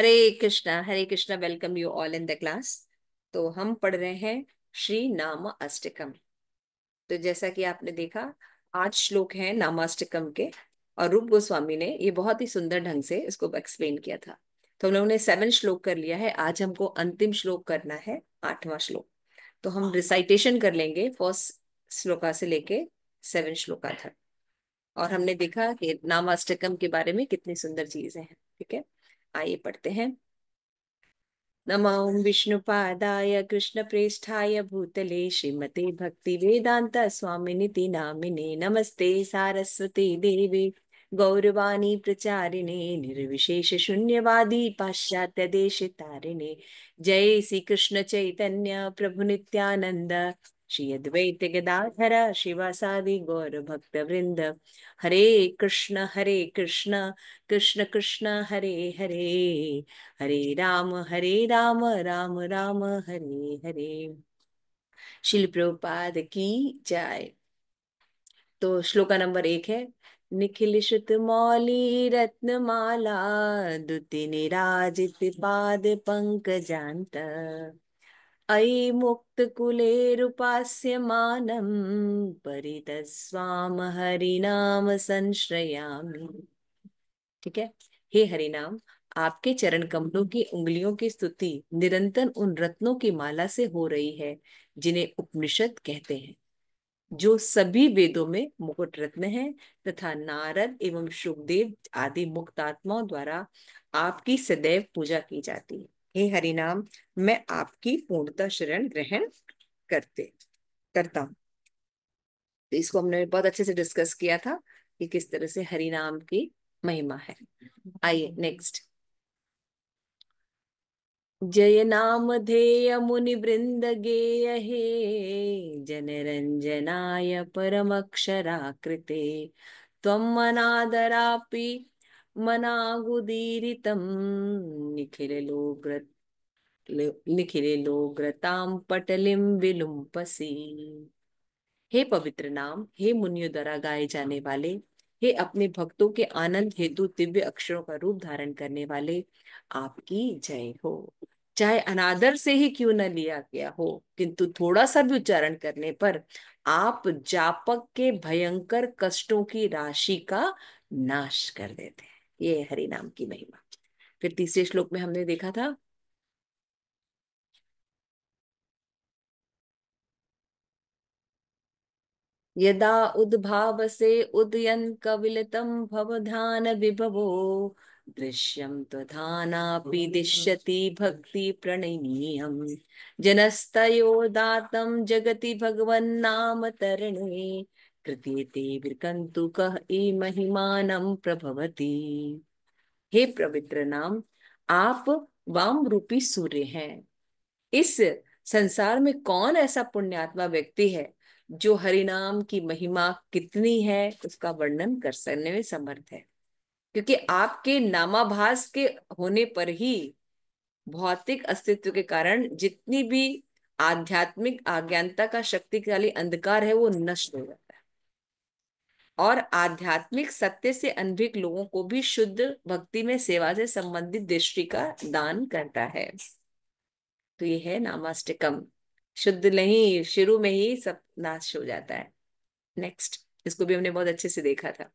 Hare Krishna, welcome you all in the class. तो हम पढ़ रहे हैं श्री नाम अष्टकम। तो जैसा कि आपने देखा, 8 श्लोक हैं नामाष्टकम के। और रूप गोस्वामी ने ये बहुत ही सुंदर ढंग से इसको एक्सप्लेन किया था। तो हम लोगों ने 7 श्लोक कर लिया है। आज हमको अंतिम श्लोक करना है, 8वां श्लोक। तो हम रिसाइटेशन कर लेंगे फर्स्ट श्लोका से लेके 7 श्लोका तक। और हमने देखा कि नामाष्टकम के बारे में कितनी सुंदर चीजें हैं। ठीक है, आइए पढ़ते हैं। नमो विष्णुपादाय कृष्णप्रेष्ठाय भूतले श्रीमते भक्ति वेदांत स्वामिनिति नामिने नमस्ते सारस्वती देवी गौरवाणी प्रचारिणे निर्विशेष शून्यवादी पाश्चात्य देश तारिणे। जय श्री कृष्ण चैतन्य प्रभु नित्यानंद श्री अद्वैत गदाधर शिवासादि गौर भक्त वृंद। हरे कृष्ण कृष्ण कृष्ण हरे हरे, हरे राम राम राम हरे हरे। शिल प्रभुपाद की जय। तो श्लोका नंबर 1 है। निखिल श्रुत मौली रत्नमाला दुति निराजित पाद पंकजांत अयि मुक्त कुलेरुपास्यमानं परितस्वाम हरिनाम संश्रयामि। ठीक है। हे हरिनाम, आपके चरण कमलों की उंगलियों की स्तुति निरंतर उन रत्नों की माला से हो रही है जिन्हें उपनिषद कहते हैं, जो सभी वेदों में मुकुट रत्न है तथा नारद एवं शुकदेव आदि मुक्तात्माओं द्वारा आपकी सदैव पूजा की जाती है। हे हरिनाम, मैं आपकी पूर्णतः शरण ग्रहण करते करता हूँ। तो इसको हमने बहुत अच्छे से डिस्कस किया था कि किस तरह से हरिनाम की महिमा है। आइए नेक्स्ट। जय नामधेय मुनि वृंद गेय हे जनरंजनाय परमक्षराकृते त्वं मनादरापि मनागुदीरितं निखिलोग्रतां पटलिं विलुम्पसि। हे पवित्र नाम, हे मुनियों द्वारा गाए जाने वाले, हे अपने भक्तों के आनंद हेतु दिव्य अक्षरों का रूप धारण करने वाले, आपकी जय हो। चाहे अनादर से ही क्यों न लिया गया हो, किंतु थोड़ा सा भी उच्चारण करने पर आप जापक के भयंकर कष्टों की राशि का नाश कर देते हैं। ये है हरि नाम की महिमा। फिर तीसरे श्लोक में हमने देखा था, यदा उद्भावसे उदयन कविलतम भवधान विभवो दृश्यम त्वधानापि दिश्यति भक्ति प्रणयनीयम जनस्तयो जगति भगवन्नाम तरणे कृत्येते विकन्तु कः महिमानं प्रभवति। हे पवित्र नाम, आप वाम रूपी सूर्य हैं। इस संसार में कौन ऐसा पुण्यात्मा व्यक्ति है जो हरिनाम की महिमा कितनी है उसका वर्णन कर सकने में समर्थ है। क्योंकि आपके नामाभास के होने पर ही भौतिक अस्तित्व के कारण जितनी भी आध्यात्मिक अज्ञानता का शक्तिशाली अंधकार है वो नष्ट हो जाता है और आध्यात्मिक सत्य से अनभिज्ञ लोगों को भी शुद्ध भक्ति में सेवा से संबंधित दृष्टि का दान करता है। तो ये है नामाष्टकम। शुद्ध नहीं, शुरू में ही सब नाश हो जाता है। नेक्स्ट, इसको भी हमने बहुत अच्छे से देखा था।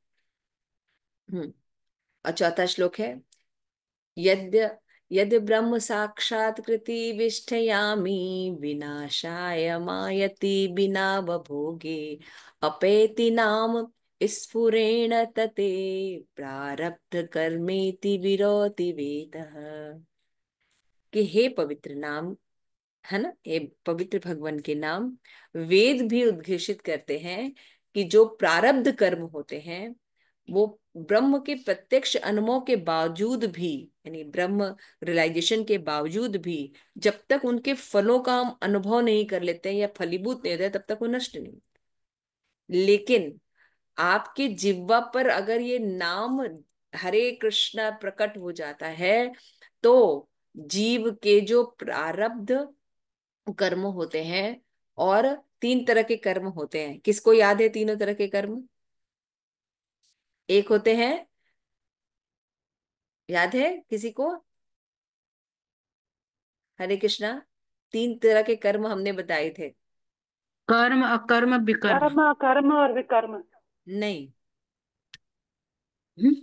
और चौथा श्लोक है, यद्य यद ब्रह्म साक्षात कृति विष्ठयामि विनाशाय मायति बिना वभोगे अपेति नाम स्फुरेण तते प्रारब्ध कर्मेति विरोति वेदः। कि हे पवित्र नाम, है ना, ये पवित्र भगवान के नाम वेद भी उद्घोषित करते हैं कि जो प्रारब्ध कर्म होते हैं वो ब्रह्म के प्रत्यक्ष अनुभव के बावजूद भी, यानी ब्रह्म रियलाइजेशन के बावजूद भी, जब तक उनके फलों का हम अनुभव नहीं कर लेते हैं या फलीभूत नहीं होते तब तक वो नष्ट नहीं। लेकिन आपके जिह्वा पर अगर ये नाम हरे कृष्णा प्रकट हो जाता है तो जीव के जो प्रारब्ध कर्म होते हैं, और 3 तरह के कर्म होते हैं। किसको याद है तीनों तरह के कर्म? एक होते हैं, याद है किसी को? हरे कृष्णा। तीन तरह के कर्म हमने बताए थे। कर्म, अकर्म, विकर्म। कर्म, कर्म और विकर्म। नहीं, हम्म?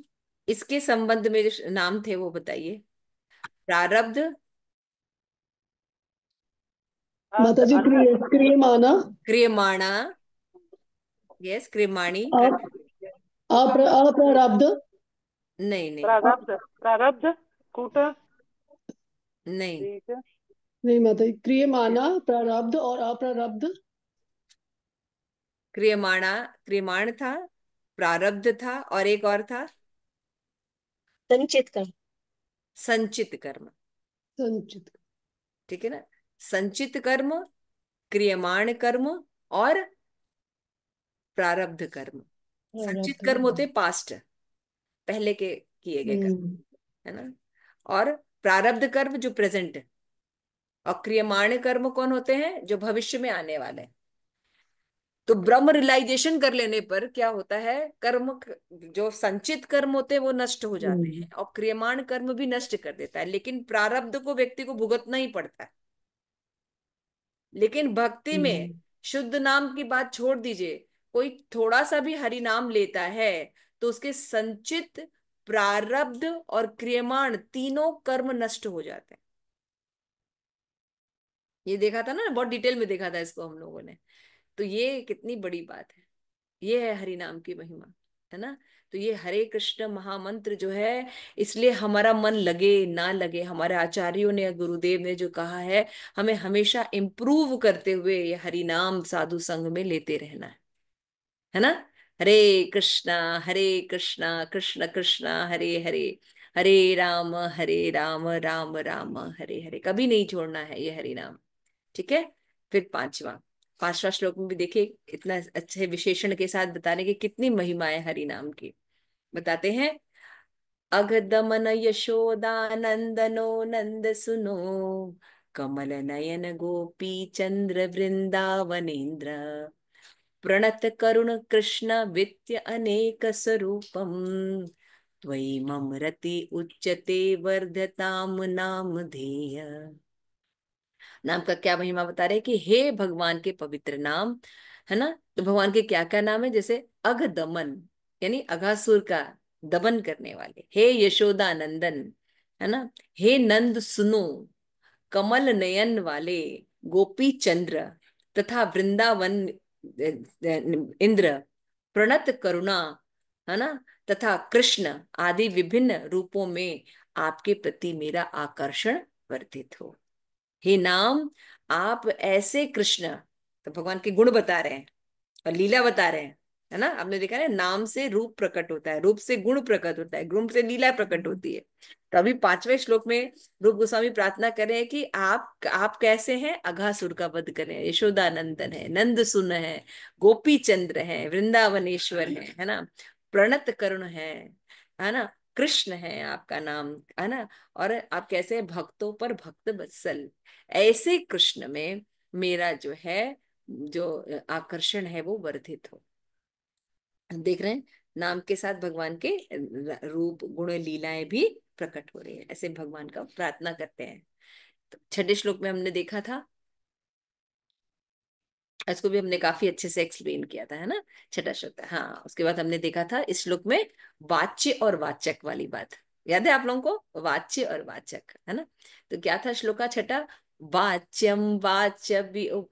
इसके संबंध में जो नाम थे वो बताइए। प्रारब्ध। माता जी, क्रियमाणा, क्रियमाणा। यस, क्रियमाणी आप कर्म। अप्रारब्ध, नहीं नहीं प्रारब्ध, प्रारब्ध, कूट। नहीं। ठीक है। नहीं माता जी, क्रियमाणा, प्रारब्ध और अप्रारब्ध। क्रियमाणा, क्रियमाण था, प्रारब्ध था, और एक और था संचित कर्म। संचित कर्म। संचित, ठीक है ना। संचित कर्म, क्रियमाण कर्म, और प्रारब्ध कर्म। संचित प्रारब्ध। कर्म होते पास्ट, पहले के किए गए कर्म, हम्म। है ना। और प्रारब्ध कर्म जो प्रेजेंट, और क्रियमाण कर्म कौन होते हैं, जो भविष्य में आने वाले हैं। तो ब्रह्म रियलाइजेशन कर लेने पर क्या होता है, जो संचित कर्म होते हैं वो नष्ट हो जाते हम्म। हैं, और क्रियमाण कर्म भी नष्ट कर देता है, लेकिन प्रारब्ध को व्यक्ति को भुगतना ही पड़ता है। लेकिन भक्ति में हम्म। शुद्ध नाम की बात छोड़ दीजिए, कोई थोड़ा सा भी हरि नाम लेता है तो उसके संचित, प्रारब्ध और क्रियमाण तीनों कर्म नष्ट हो जाते हैं। ये देखा था ना, बहुत डिटेल में देखा था इसको हम लोगों ने। तो ये कितनी बड़ी बात है। ये है हरि नाम की महिमा, है ना। तो ये हरे कृष्ण महामंत्र जो है, इसलिए हमारा मन लगे ना लगे, हमारे आचार्यों ने, गुरुदेव ने जो कहा है, हमें हमेशा इम्प्रूव करते हुए ये हरि नाम साधु संग में लेते रहना है ना। हरे कृष्णा, हरे कृष्णा, कृष्ण कृष्ण हरे हरे, हरे राम, राम राम हरे हरे, कभी नहीं छोड़ना है ये हरि नाम। ठीक है। फिर पांचवा, पांचवा श्लोक में भी देखिए, इतना अच्छे विशेषण के साथ बताने की कितनी महिमा है हरि नाम की। बताते हैं। अगदमन यशोदानंदनो नंद सुनो, कमल नयन गोपी चंद्र वृंदावनेन्द्र, प्रणत करुण कृष्ण वित्य अनेक स्वरूपम, त्वयि मम रति उच्यते वर्धताम नाम धेय। नाम का क्या महिमा बता रहे हैं कि हे भगवान के पवित्र नाम, है ना। तो भगवान के क्या क्या नाम है, जैसे अघ दमन, यानी अघासुर का दमन करने वाले, हे यशोदा नंदन, है ना, हे नंद सुनो, कमल नयन वाले, गोपी चंद्र, तथा वृंदावन इंद्र, प्रणत करुणा, है ना, तथा कृष्ण आदि विभिन्न रूपों में आपके प्रति मेरा आकर्षण वर्धित हो। हे नाम, आप ऐसे कृष्ण, तो भगवान के गुण बता रहे हैं और लीला बता रहे हैं, है ना। आपने देखा है, नाम से रूप प्रकट होता है, रूप से गुण प्रकट होता है, गुण से लीला प्रकट होती है। तो अभी पांचवें श्लोक में रूप गोस्वामी प्रार्थना कर रहे हैं कि आप कैसे हैं, अघासुर का वध करें, यशोदानंदन है, नंद सुन है, गोपी चंद्र है, वृंदावनेश्वर है ना, प्रणत करुण है ना, कृष्ण है आपका नाम, है ना। और आप कैसे हैं, भक्तों पर भक्त वत्सल, ऐसे कृष्ण में मेरा जो है, जो आकर्षण है वो वर्धित हो। देख रहे हैं, नाम के साथ भगवान के रूप गुण लीलाएं भी प्रकट हो रही है, ऐसे भगवान का प्रार्थना करते हैं। तो छठे श्लोक में हमने देखा था, इसको भी हमने काफी अच्छे से एक्सप्लेन किया था, है ना। छठा श्लोक था, हाँ। उसके बाद हमने देखा था इस श्लोक में वाच्य और वाचक वाली बात, याद है आप लोगों को, वाच्य और वाचक, है ना। तो क्या था श्लोक का छठा, वाच्यम वाच्य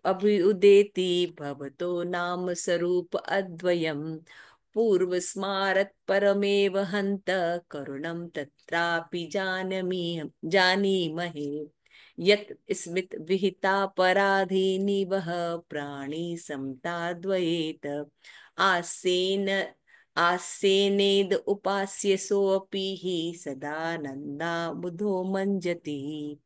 अभ्युदेति भवतो नाम स्वरूप अद्वयम, पूर्व स्मारत परमेव हंत करुणम तत्रापि जानमी जानीमहे, यत स्मित विहिता पराधीनि वह प्राणी समताद्वयेत, आसेन आसेनेद उपास्य सोऽपि हि सदानंदा बुधो मंजति।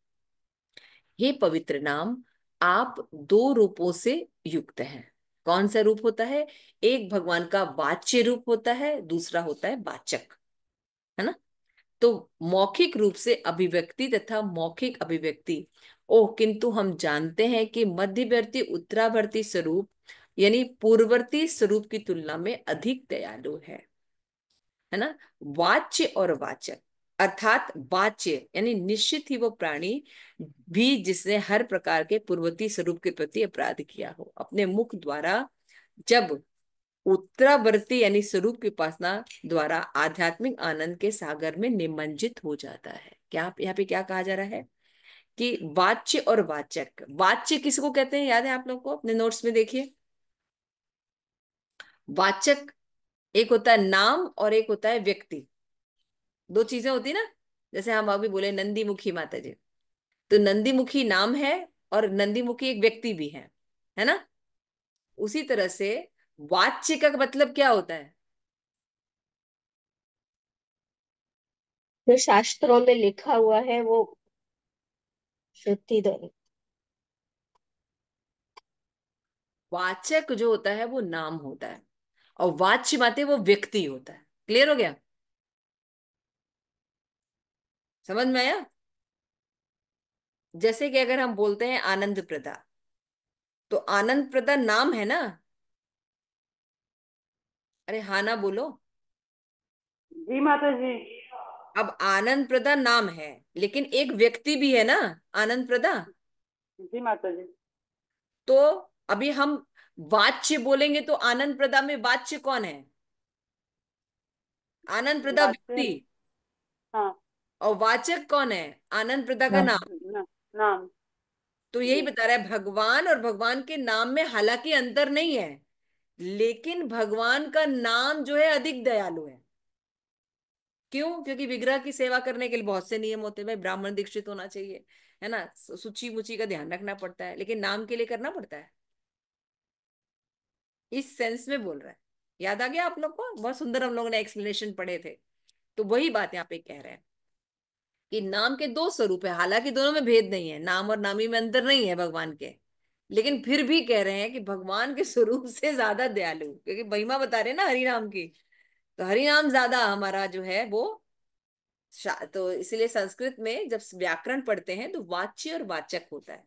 हे पवित्र नाम, आप दो रूपों से युक्त हैं। कौन सा रूप होता है, एक भगवान का वाच्य रूप होता है, दूसरा होता है वाचक, है ना। तो मौखिक रूप से अभिव्यक्ति तथा मौखिक अभिव्यक्ति, ओ किंतु हम जानते हैं कि मध्यवर्ती उत्तरावर्ती स्वरूप, यानी पूर्ववर्ती स्वरूप की तुलना में अधिक दयालु है ना। वाच्य और वाचक, अर्थात वाच्य यानी निश्चित ही वो प्राणी भी जिसने हर प्रकार के पूर्ववर्ती स्वरूप के प्रति अपराध किया हो, अपने मुख द्वारा जब उत्तरावर्ती यानी स्वरूप की उपासना द्वारा आध्यात्मिक आनंद के सागर में निमज्जित हो जाता है। क्या यहाँ पे क्या कहा जा रहा है कि वाच्य और वाचक, वाच्य किसको कहते हैं, याद है आप लोग को, अपने नोट्स में देखिए। वाचक एक होता है नाम और एक होता है व्यक्ति, दो चीजें होती है ना। जैसे हम अभी बोले नंदी मुखी माता जी, तो नंदी मुखी नाम है और नंदी मुखी एक व्यक्ति भी है ना। उसी तरह से वाच्य का मतलब क्या होता है? जो शास्त्रों में लिखा हुआ है वो श्रुति दो। वाचक जो होता है वो नाम होता है और वाच्य माते वो व्यक्ति होता है। क्लियर हो गया? समझ में आया? जैसे कि अगर हम बोलते हैं आनंद प्रदा, तो आनंद प्रदा नाम है ना। अरे हाँ ना बोलो। जी माता जी। अब आनंद प्रदा नाम है लेकिन एक व्यक्ति भी है ना, आनंद प्रदा। जी माता जी। तो अभी हम वाच्य बोलेंगे तो आनंद प्रदा में वाच्य कौन है? आनंद प्रदा वाच्य। व्यक्ति। हाँ। और वाचक कौन है? आनंद प्रदा का नाम। नाम। तो यही जी। बता रहा है भगवान और भगवान के नाम में हालांकि अंतर नहीं है, लेकिन भगवान का नाम जो है अधिक दयालु है। क्यों? क्योंकि विग्रह की सेवा करने के लिए बहुत से नियम होते हैं भाई, ब्राह्मण दीक्षित होना चाहिए, है ना, सूची मुची का ध्यान रखना पड़ता है, लेकिन नाम के लिए करना पड़ता है। इस सेंस में बोल रहा है। याद आ गया आप लोग को? बहुत सुंदर हम लोगों ने एक्सप्लेनेशन पढ़े थे। तो वही बात यहाँ पे कह रहे हैं कि नाम के दो स्वरूप है, हालांकि दोनों में भेद नहीं है, नाम और नामी में अंतर नहीं है भगवान के, लेकिन फिर भी कह रहे हैं कि भगवान के स्वरूप से ज्यादा दयालु, क्योंकि महिमा बता रहे हैं ना हरि नाम की। तो हरि नाम ज्यादा हमारा जो है वो तो इसलिए संस्कृत में जब व्याकरण पढ़ते हैं तो वाच्य और वाचक होता है।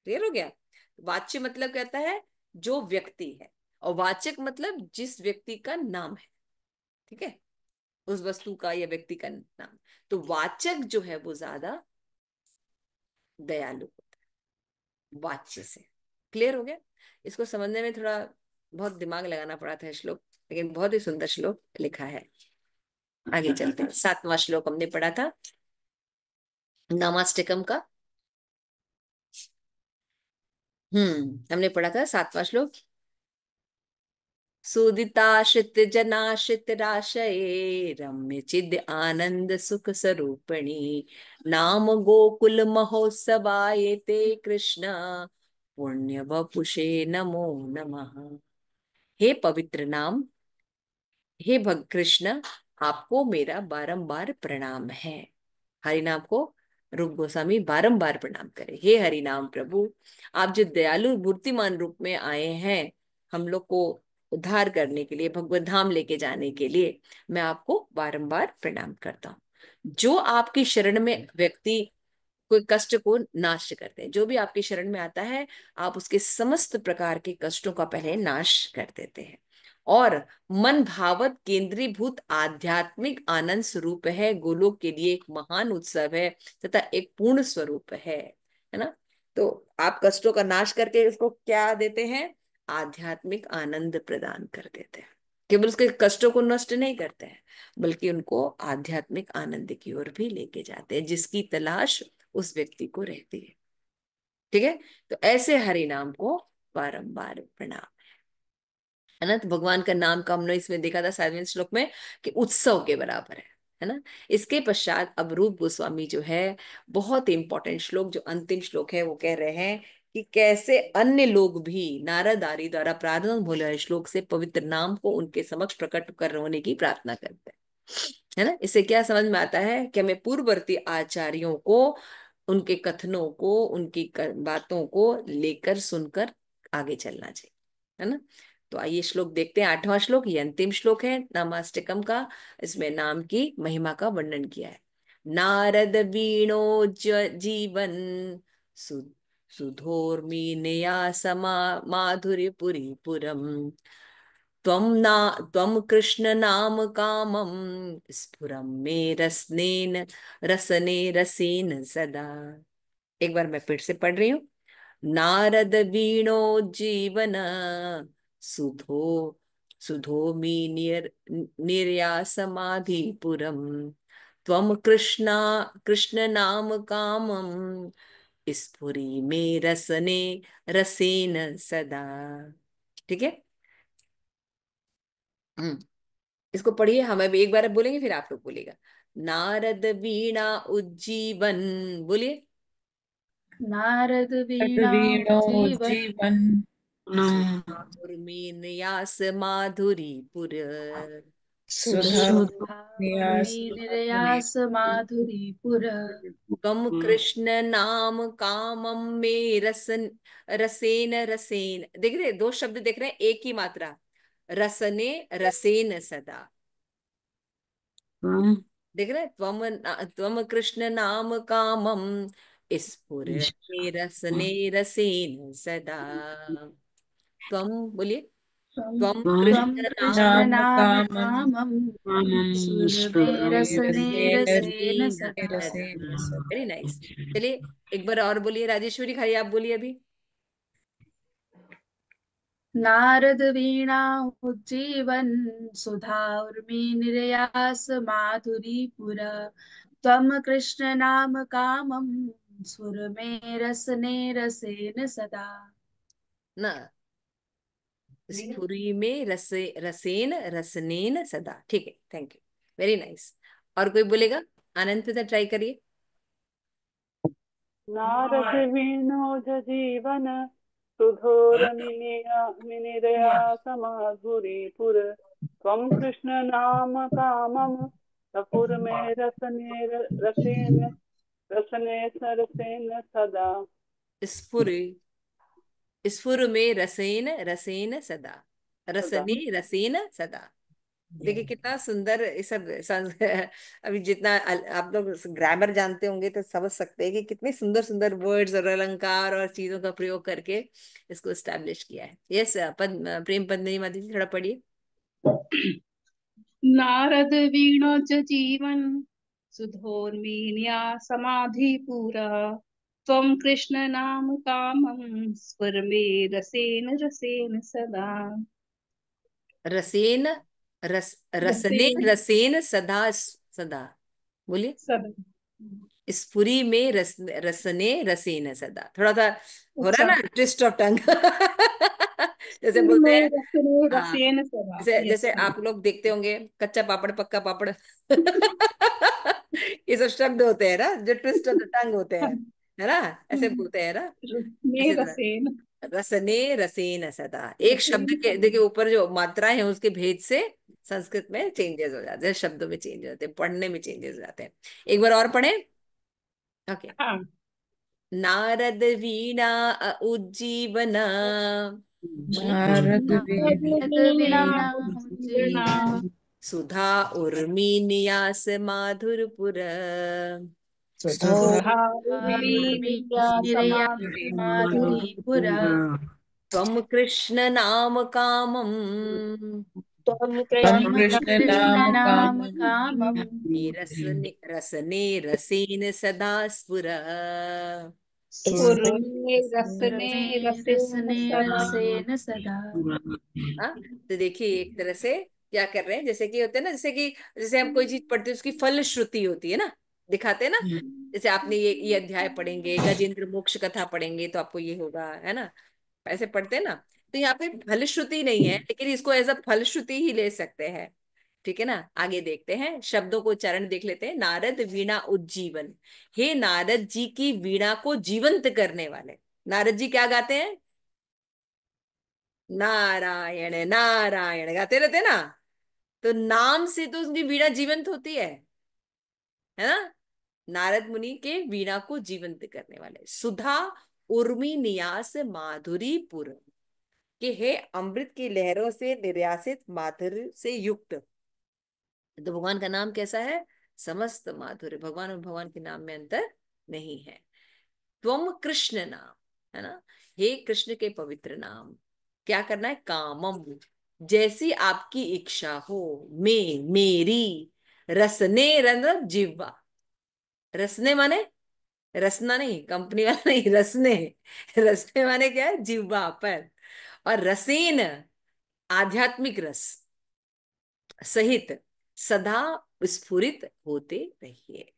क्लियर हो गया? वाच्य मतलब कहता है जो व्यक्ति है, और वाचक मतलब जिस व्यक्ति का नाम है। ठीक है, उस वस्तु का या व्यक्ति का नाम। तो वाचक जो है वो ज्यादा दयालु होता है वाच्य से। क्लियर हो गया? इसको समझने में थोड़ा बहुत दिमाग लगाना पड़ा था श्लोक, लेकिन बहुत ही सुंदर श्लोक लिखा है। आगे चलते हैं। 7वां श्लोक हमने पढ़ा था नामाष्टकम का। हमने पढ़ा था 7वां श्लोक। सुदिताश्रित जनाश्रित राशये रम्य चिद आनंद सुख स्वरूपिणी नाम गोकुल महोत्सवाय ते कृष्ण पुण्य वपुषे नमो नमः। हे पवित्र नाम, हे भग कृष्ण, आपको मेरा बारंबार प्रणाम है। हरि नाम को रूप गोस्वामी बारंबार प्रणाम करे। हे हरि नाम प्रभु, आप जो दयालु मूर्तिमान रूप में आए हैं हम लोग को उद्धार करने के लिए, भगवत धाम लेके जाने के लिए, मैं आपको बारंबार प्रणाम करता हूँ। जो आपकी शरण में व्यक्ति कोई कष्ट को नाश करते हैं, जो भी आपकी शरण में आता है आप उसके समस्त प्रकार के कष्टों का पहले नाश कर देते हैं। और मन भावत केंद्रीभूत आध्यात्मिक आनंद स्वरूप है, गोलोक के लिए एक महान उत्सव है तथा एक पूर्ण स्वरूप है ना। तो आप कष्टों का नाश करके इसको क्या देते हैं? आध्यात्मिक आनंद प्रदान कर देते हैं। केवल उसके कष्टों को नष्ट नहीं करते हैं, बल्कि उनको आध्यात्मिक आनंद की ओर भी लेके जाते हैं, जिसकी तलाश उस व्यक्ति को रहती है। ठीक है, तो ऐसे हरि नाम को बारंबार प्रणाम, है ना। तो भगवान का नाम का हमने इसमें देखा था 7वें श्लोक में कि उत्सव के बराबर है ना। इसके पश्चात अब रूप गोस्वामी जो है, बहुत इंपॉर्टेंट श्लोक, जो अंतिम श्लोक है, वो कह रहे हैं कि कैसे अन्य लोग भी नारद आदि द्वारा प्रारंभ होने वाले श्लोक से पवित्र नाम को उनके समक्ष प्रकट कर होने की प्रार्थना करते हैं, है ना। इससे क्या समझ में आता है कि हमें पूर्ववर्ती आचार्यों को, उनके कथनों को, उनकी बातों को लेकर सुनकर आगे चलना चाहिए, है ना। तो आइए श्लोक देखते हैं। 8वां श्लोक, ये अंतिम श्लोक है नामाष्टकम का। इसमें नाम की महिमा का वर्णन किया है। नारद वीणो जीवन सु सुधोर्मी नया समा माधुर्य पुरी पुरम त्वं कृष्ण नाम कामम स्फुरं मे रसनेन रसने रसेन सदा। एक बार मैं फिर से पढ़ रही हूँ। नारद वीणो जीवन सुधो सुधोमी निर्यासमाधिपुरम त्वं कृष्ण नाम कामम स्फुरी मे रसने रसेन सदा। ठीक है। इसको पढ़िए, हमें भी एक बार बोलेंगे फिर आप लोग बोलेगा। नारद वीणा उज्जीवन, बोलिए। नारद वीणा जीवन जीवन सुरमीनयास माधुरीपुर सुधा सुधामि निर्यास माधुरीपुर। कम कृष्ण नाम कामम में रसेन रसेन, देख रहे दो शब्द देख रहे हैं, एक ही मात्रा, रसने रसेन सदा। देख रहे त्वम कृष्ण नाम कामम स्फुर रसने रसेन सदा। त्वम, बोलिए। त्वम त्वं कृष्ण नाम कृष्ण नाम नाम कामं कामं सुर मे रसने रसने रसेन रसेन सदा। सदा। Very nice. चलिए एक बार और बोलिए, राजेश्वरी खाली आप बोलिए अभी। नारद वीणा उज्जीवन सुधा उर्मि निर्यास माधुरीपुर। त्वं कृष्ण नाम कामं सुर मे रसने रसेन सदा। ना, स्फुरी में रसेन रसनेन सदा। ठीक है, थैंक यू, वेरी नाइस। और कोई बोलेगा? आनंद पिता ट्राई करिए। नारद वीणोज जीवन सुधोरमिनिया मिनिरया समाधुरीपुर त्वं कृष्ण नाम कामम सपुर में रसने रसेन रसने सरसेन सदा। स्फुरी, स्फुर में रसेन रसेन सदा, सदा। रसने रसेन सदा। देखिए कितना सुंदर ये सब अभी जितना आप लोग ग्रामर जानते होंगे तो समझ सकते हैं कि कितने सुंदर सुंदर वर्ड्स और अलंकार और चीजों का प्रयोग करके इसको स्टैब्लिश किया है। यस प्रेम पद्मिनी माता जी थोड़ा पढ़िए। नारद वीणोच जीवन सुधोर्मीन्या समाधिपुरः त्वं कृष्ण नाम कामं स्फुरमे रसेन रसेन सदा। रसेन रसने रसेन रसेन सदा सदा, बोलिए। सदा। स्फुरी में रसने रसेन सदा, थोड़ा सा हो रहा अच्छा, है ना ट्विस्ट ऑफ टंग जैसे स्फुर बोलते में हैं। रसने हाँ, रसेन सदा। जैसे यस। जैसे आप लोग देखते होंगे कच्चा पापड़ पक्का पापड़ ये सब शब्द होते हैं ना जो ट्विस्ट ऑफ द टंग होते हैं, है ना? ऐसे बोलते हैं ना। में इसी तरह रसेन रसने रसेन सदा, एक शब्द रसेन के सदा। देखिए ऊपर जो मात्राएं हैं उसके भेद से संस्कृत में चेंजेस हो जाते हैं, शब्दों में चेंज हो जाते हैं, पढ़ने में चेंजेस हो जाते हैं। एक बार और पढ़े। ओके। हाँ। नारद वीणा उज्जीवन बोलिए। नारद नारद वीणा वीणा वीणा जीवन सुधा उर्मी नियास माधुरपुर सुधा सुधार्मी निर्या निर्यास समाधिपुरः माधुरीपुर। त्वं कृष्ण नाम कामम त्वं तम त्वं कृष्ण कृष्ण कृष्ण नाम नाम कामं कामं रसने रसेन सदा स्फुर। स्फुर स्फुरमे रसने रमे रसेन रसने सदा। रसेन सदा। हाँ, तो देखिए एक तरह से क्या कर रहे हैं, जैसे कि होते हैं ना, जैसे कि जैसे हम कोई चीज पढ़ते हैं उसकी फलश्रुति होती है ना, दिखाते हैं ना। जैसे आपने ये अध्याय पढ़ेंगे, गजेंद्र मोक्ष कथा पढ़ेंगे तो आपको ये होगा, है ना? ऐसे पढ़ते हैं ना। तो यहाँ पे फलश्रुति नहीं है लेकिन इसको एज अ फलश्रुति ही ले सकते हैं। ठीक है ना? आगे देखते हैं, शब्दों को उच्चारण देख लेते हैं। नारद वीणा उज्जीवन, हे नारद जी की वीणा को जीवंत करने वाले। नारद जी क्या गाते हैं? नारायण नारायण गाते रहते ना। तो नाम से तो उसकी वीणा जीवंत होती है ना? नारद मुनि के वीणा को जीवंत करने वाले सुधा उर्मी नियास माधुरी पुर, कि हे अमृत की लहरों से निर्यासित माधुर्य से युक्त। तो भगवान का नाम कैसा है? समस्त माधुर्य। भगवान और भगवान के नाम में अंतर नहीं है। त्वम कृष्ण नाम, है ना? हे कृष्ण के पवित्र नाम। क्या करना है? कामम, जैसी आपकी इच्छा हो। मेरी रसने रन जिह्वा। रसने माने रसना नहीं, कंपनी वाला नहीं, रसने। रसने माने क्या है? जिह्वा पर। और रसेन आध्यात्मिक रस सहित सदा स्फुरित होते रहिए।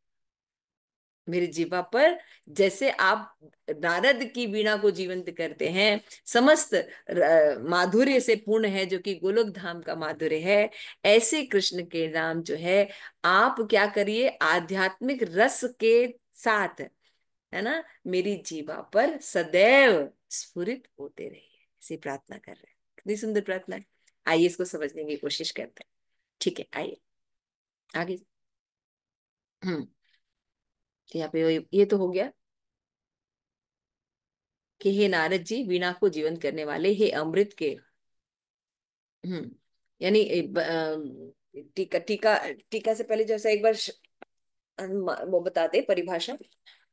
मेरी जीवा पर जैसे आप नारद की वीणा को जीवंत करते हैं, समस्त माधुर्य से पूर्ण है जो कि गोलोक धाम का माधुर्य है, ऐसे कृष्ण के नाम जो है आप क्या करिए, आध्यात्मिक रस के साथ, है ना, मेरी जीवा पर सदैव स्फुरित होते रहिए। ऐसी प्रार्थना कर रहे हैं। कितनी सुंदर प्रार्थना है। आइए इसको समझने की कोशिश करते हैं। ठीक है, आइए आगे। हम्म। तो यहाँ पे ये तो हो गया कि हे नारद जी, वीणा को जीवंत करने वाले, हे अमृत के। यानी टीका टीका टीका से पहले जैसा एक बार वो बताते परिभाषा,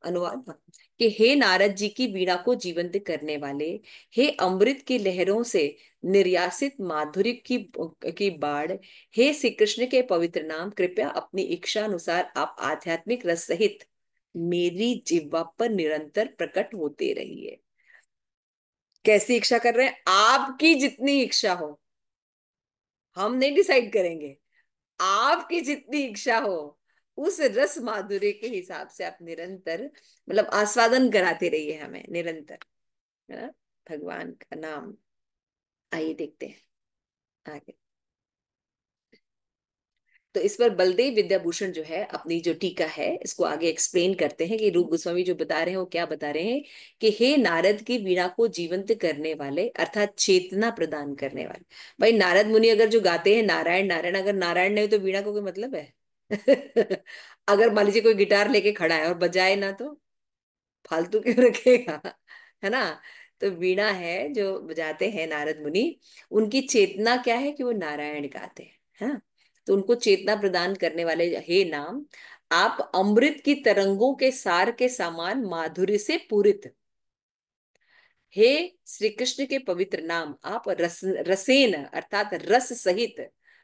अनुवाद, हाँ, कि हे नारद जी की वीणा को जीवंत करने वाले, हे अमृत की लहरों से निर्यासित माधुर्य की बाढ़, हे श्री कृष्ण के पवित्र नाम, कृपया अपनी इच्छा अनुसार आप आध्यात्मिक रस सहित मेरी जिह्वा पर निरंतर प्रकट होते रहिए। कैसी इच्छा कर रहे हैं? आपकी जितनी इच्छा हो, हम नहीं डिसाइड करेंगे, आपकी जितनी इच्छा हो उस रस माधुर्य के हिसाब से आप निरंतर, मतलब आस्वादन कराते रहिए हमें निरंतर, है ना, भगवान का नाम। आइए देखते हैं आगे। तो इस पर बलदेव विद्याभूषण जो है अपनी जो टीका है इसको आगे एक्सप्लेन करते हैं कि रूप गोस्वामी जो बता रहे हैं वो क्या बता रहे हैं, कि हे नारद की वीणा को जीवंत करने वाले अर्थात चेतना प्रदान करने वाले। भाई नारद मुनि अगर जो गाते हैं नारायण नारायण, अगर नारायण नहीं तो वीणा को कोई मतलब है? अगर मान लीजिए कोई गिटार लेके खड़ा है और बजाए ना, तो फालतू क्यों रखेगा, है ना। तो वीणा है जो बजाते हैं नारद मुनि, उनकी चेतना क्या है कि वो नारायण गाते हैं, है ना। तो उनको चेतना प्रदान करने वाले हे नाम, आप अमृत की तरंगों के सार के समान माधुर्य से पूरित, हे श्री कृष्ण के पवित्र नाम, आप रसेन अर्थात रस सहित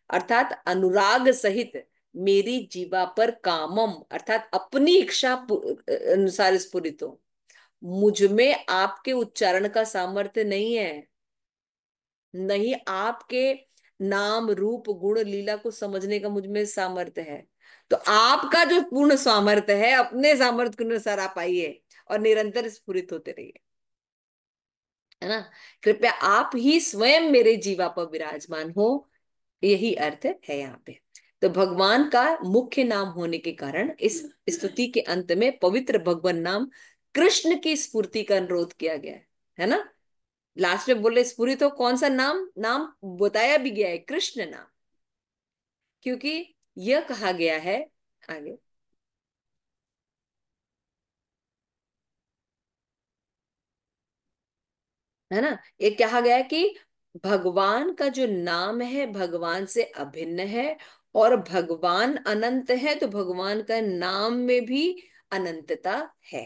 अर्थात अनुराग सहित मेरी जीवा पर कामम अर्थात अपनी इच्छा अनुसार स्फुरित हो। मुझ में आपके उच्चारण का सामर्थ्य नहीं है, नहीं आपके नाम रूप गुण लीला को समझने का मुझ में सामर्थ्य है। तो आपका जो पूर्ण सामर्थ्य है, अपने सामर्थ्य के अनुसार आप आइए और निरंतर स्फुरित होते रहिए, है ना। कृपया आप ही स्वयं मेरे जीवा पर विराजमान हो, यही अर्थ है यहाँ पे। तो भगवान का मुख्य नाम होने के कारण इस स्तुति के अंत में पवित्र भगवान नाम कृष्ण की स्फूर्ति का अनुरोध किया गया है ना। लास्ट में बोले स्फुरित हो, कौन सा नाम? नाम बताया भी गया है, कृष्ण नाम, क्योंकि यह कहा गया है आगे, है ना। ये कहा गया है कि भगवान का जो नाम है भगवान से अभिन्न है, और भगवान अनंत है तो भगवान का नाम में भी अनंतता है।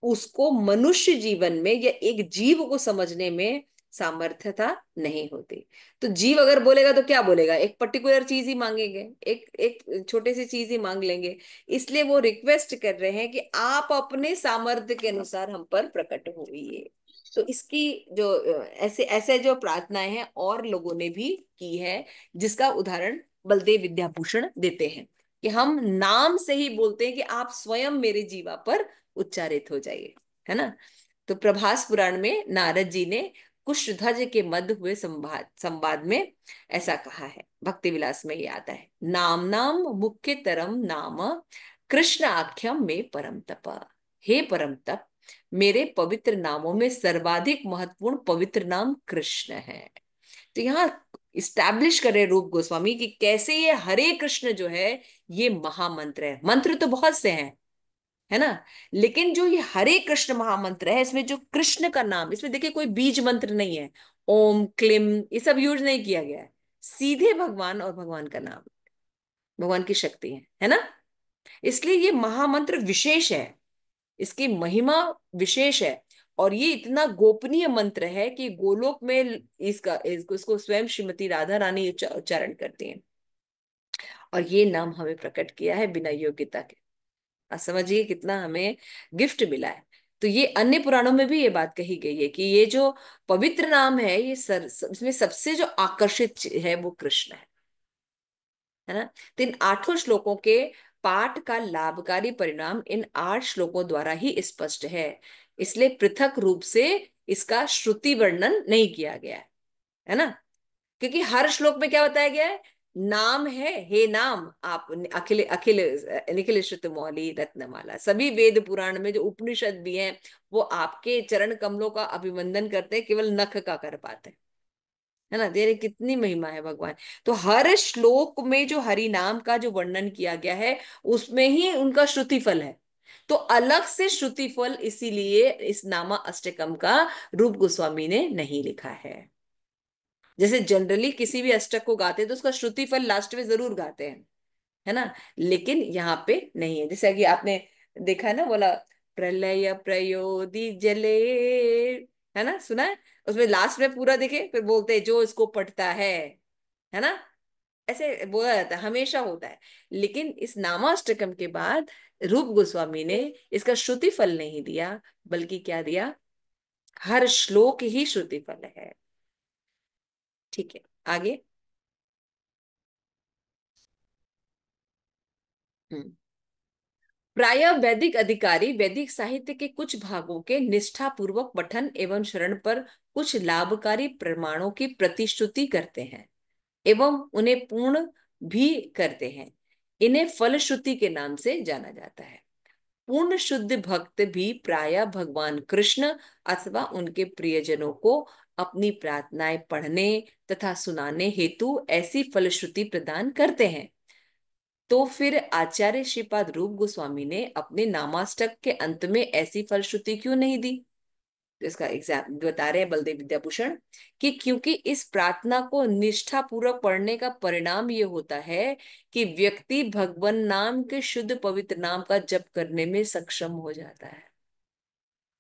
उसको मनुष्य जीवन में या एक जीव को समझने में सामर्थ्यता नहीं होती। तो जीव अगर बोलेगा तो क्या बोलेगा? एक पर्टिकुलर चीज ही मांगेंगे, एक एक छोटे सी चीज ही मांग लेंगे। इसलिए वो रिक्वेस्ट कर रहे हैं कि आप अपने सामर्थ्य के अनुसार हम पर प्रकट होइए। तो इसकी जो ऐसे ऐसे जो प्रार्थनाएं हैं और लोगों ने भी की है, जिसका उदाहरण बलदेव विद्याभूषण देते हैं कि हम नाम से ही बोलते हैं कि आप स्वयं मेरे जीवा पर उच्चारित हो जाइए, है ना। तो प्रभास पुराण में नारद जी ने कुशध्वज के मध्य हुए संवाद संवाद में ऐसा कहा है। भक्ति विलास में ये आता है, नाम नाम मुख्य तरम नाम कृष्ण आख्यम में परम तप। हे परम तप, मेरे पवित्र नामों में सर्वाधिक महत्वपूर्ण पवित्र नाम कृष्ण है। तो यहाँ इस्टेब्लिश करे रूप गोस्वामी कि कैसे ये हरे कृष्ण जो है ये महामंत्र है। मंत्र तो बहुत से हैं, है ना, लेकिन जो ये हरे कृष्ण महामंत्र है इसमें जो कृष्ण का नाम, इसमें देखिए कोई बीज मंत्र नहीं है, ओम क्लिम ये सब यूज नहीं किया गया है, सीधे भगवान और भगवान का नाम, भगवान की शक्ति है ना। इसलिए ये महामंत्र विशेष है, इसकी महिमा विशेष है। और ये इतना गोपनीय मंत्र है कि गोलोक में इसको स्वयं श्रीमती राधा रानी उच्चारण करती हैं, और ये नाम हमें प्रकट किया है बिना योग्यता के। आप समझिए कितना हमें गिफ्ट मिला है। तो ये अन्य पुराणों में भी ये बात कही गई है कि ये जो पवित्र नाम है, ये इसमें सबसे जो आकर्षित है वो कृष्ण है ना। तो इन 8 श्लोकों के पाठ का लाभकारी परिणाम इन 8 श्लोकों द्वारा ही स्पष्ट है, इसलिए पृथक रूप से इसका श्रुति वर्णन नहीं किया गया है ना। क्योंकि हर श्लोक में क्या बताया गया है, नाम है, हे नाम आप अखिल अखिल निखिल श्रुत मौली रत्नमाला। सभी वेद पुराण में जो उपनिषद भी हैं वो आपके चरण कमलों का अभिवंदन करते हैं, केवल नख का कर पाते हैं, है ना। तेरे कितनी महिमा है भगवान। तो हर श्लोक में जो हरि नाम का जो वर्णन किया गया है उसमें ही उनका श्रुति फल है। तो अलग से श्रुति फल इसीलिए इस नामा अष्टकम का रूप गोस्वामी ने नहीं लिखा है। जैसे जनरली किसी भी अष्टक को गाते हैं तो उसका श्रुति फल लास्ट में जरूर गाते हैं, है ना, लेकिन यहाँ पे नहीं है। जैसे कि आपने देखा है ना, बोला प्रलय प्रयोदि जले, है ना, सुना है। उसमें लास्ट में पूरा देखे फिर बोलते हैं जो इसको पढ़ता है ना, ऐसे बोला जाता है, हमेशा होता है। लेकिन इस नामाष्टकम के बाद रूप गोस्वामी ने इसका श्रुति फल नहीं दिया, बल्कि क्या दिया, हर श्लोक ही श्रुति फल है। ठीक है, आगे। प्रायः वैदिक अधिकारी वैदिक साहित्य के कुछ भागों के निष्ठा पूर्वक पठन एवं शरण पर कुछ लाभकारी प्रमाणों की प्रतिश्रुति करते हैं एवं उन्हें पूर्ण भी करते हैं। इन्हें फलश्रुति के नाम से जाना जाता है। पूर्ण शुद्ध भक्त भी प्रायः भगवान कृष्ण अथवा उनके प्रियजनों को अपनी प्रार्थनाएं पढ़ने तथा सुनाने हेतु ऐसी फलश्रुति प्रदान करते हैं। तो फिर आचार्य श्रीपाद रूप गोस्वामी ने अपने नामाष्टक के अंत में ऐसी फलश्रुति क्यों नहीं दी? तो इसका एग्जाम बता रहे हैं बलदेव विद्याभूषण कि क्योंकि इस प्रार्थना को निष्ठा पूर्वक पढ़ने का परिणाम ये होता है कि व्यक्ति भगवान नाम के शुद्ध पवित्र नाम का जप करने में सक्षम हो जाता है।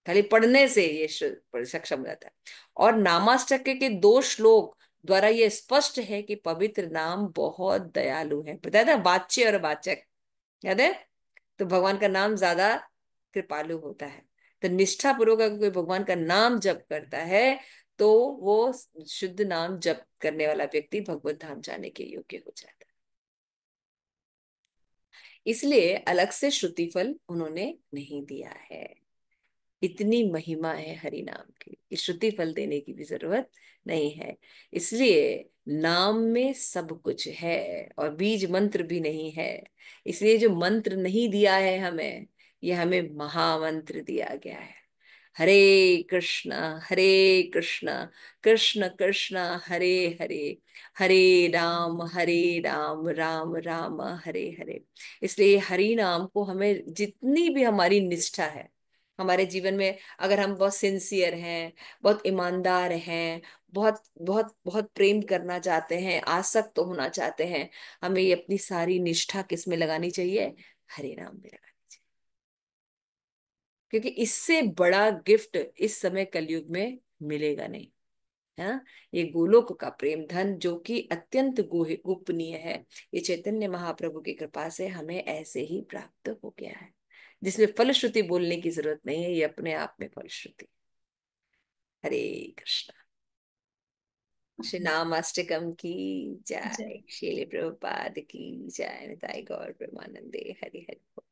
खाली पढ़ने से ये सक्षम हो जाता है। और नामाष्टक के 2 श्लोक द्वारा यह स्पष्ट है कि पवित्र नाम बहुत दयालु है। बताया था वाच्य और वाचक, याद है। तो भगवान का नाम ज्यादा कृपालु होता है। तो निष्ठा पूर्वक अगर कोई भगवान का नाम जप करता है तो वो शुद्ध नाम जप करने वाला व्यक्ति भगवत धाम जाने के योग्य हो जाता है। इसलिए अलग से श्रुति फल उन्होंने नहीं दिया है। इतनी महिमा है हरि नाम की, कि श्रुति फल देने की भी जरूरत नहीं है। इसलिए नाम में सब कुछ है और बीज मंत्र भी नहीं है। इसलिए जो मंत्र नहीं दिया है हमें, ये हमें महामंत्र दिया गया है। हरे कृष्णा कृष्ण कृष्ण हरे हरे, हरे राम राम राम हरे हरे। इसलिए हरि नाम को हमें जितनी भी हमारी निष्ठा है हमारे जीवन में, अगर हम बहुत सिंसियर हैं, बहुत ईमानदार हैं, बहुत बहुत बहुत प्रेम करना चाहते हैं, आसक्त तो होना चाहते हैं, हमें ये अपनी सारी निष्ठा किस में लगानी चाहिए? हरे नाम में लगानी चाहिए। क्योंकि इससे बड़ा गिफ्ट इस समय कलयुग में मिलेगा नहीं, है ना। ये गोलोक का प्रेम धन जो कि अत्यंत गोपनीय है, ये चैतन्य महाप्रभु की कृपा से हमें ऐसे ही प्राप्त हो गया है, जिसमें फलश्रुति बोलने की जरूरत नहीं है, ये अपने आप में फलश्रुति। हरे कृष्णा। श्री नामाष्टकम की जय। जय। श्रील प्रभुपाद की जय। निताई गौर प्रेमानंदे। हरि हरि।